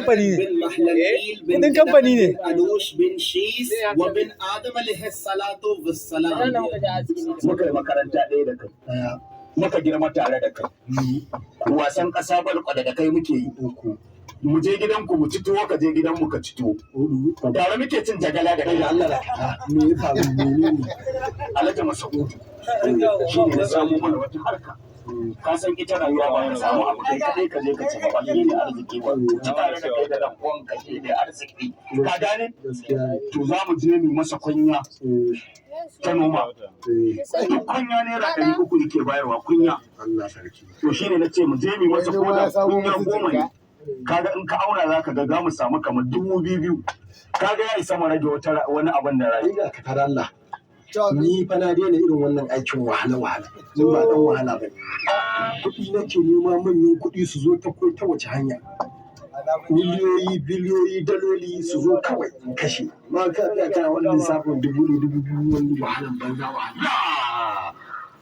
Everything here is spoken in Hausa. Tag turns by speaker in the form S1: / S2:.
S1: kamfani ne. Kudin kamfani ne.
S2: Muka yi makaranta ɗaya da kai. Muka girma tare da kai. Wasan ƙasa balkwada da kai muke yi. Mu je gidanku mu ci tuwo, ka je gidanmu ka ci tuwo. Tare muke cin jagala da kai da Allah.
S3: Me ya faru menene?
S2: Alhaji Masa'udu shi ne na samu mana wata harka. Ka san ita rayuwa ba ka samu abu kai kadai ka je ka ci ba, shi ne arziki ba. Ci tare da kai da dan uwan ka shi ne arziki. Ka gane? To za mu je mu masa kunya ta noma. Duk kunya naira 300 yake bayarwa kunya.
S3: Allah sarki.
S2: To shi ne na ce mu je mu masa koda kunya 10 ne. Kaga in ka auna za ka ga za mu samu kamar 2,000. Kaga ya isa mu rage wani abin da rayu.
S3: Ina ka tara Allah. Ni fa na daina irin wannan aikin wahala. Ni ba dan wahala ba. Kuɗi nake nema manyan kuɗi su zo ta wace hanya. Miliyoyi, biliyoyi, daloli su zo kawai in kashe. Ma ka kana wannan lissafin 2,000 wani wahalan banza wahala.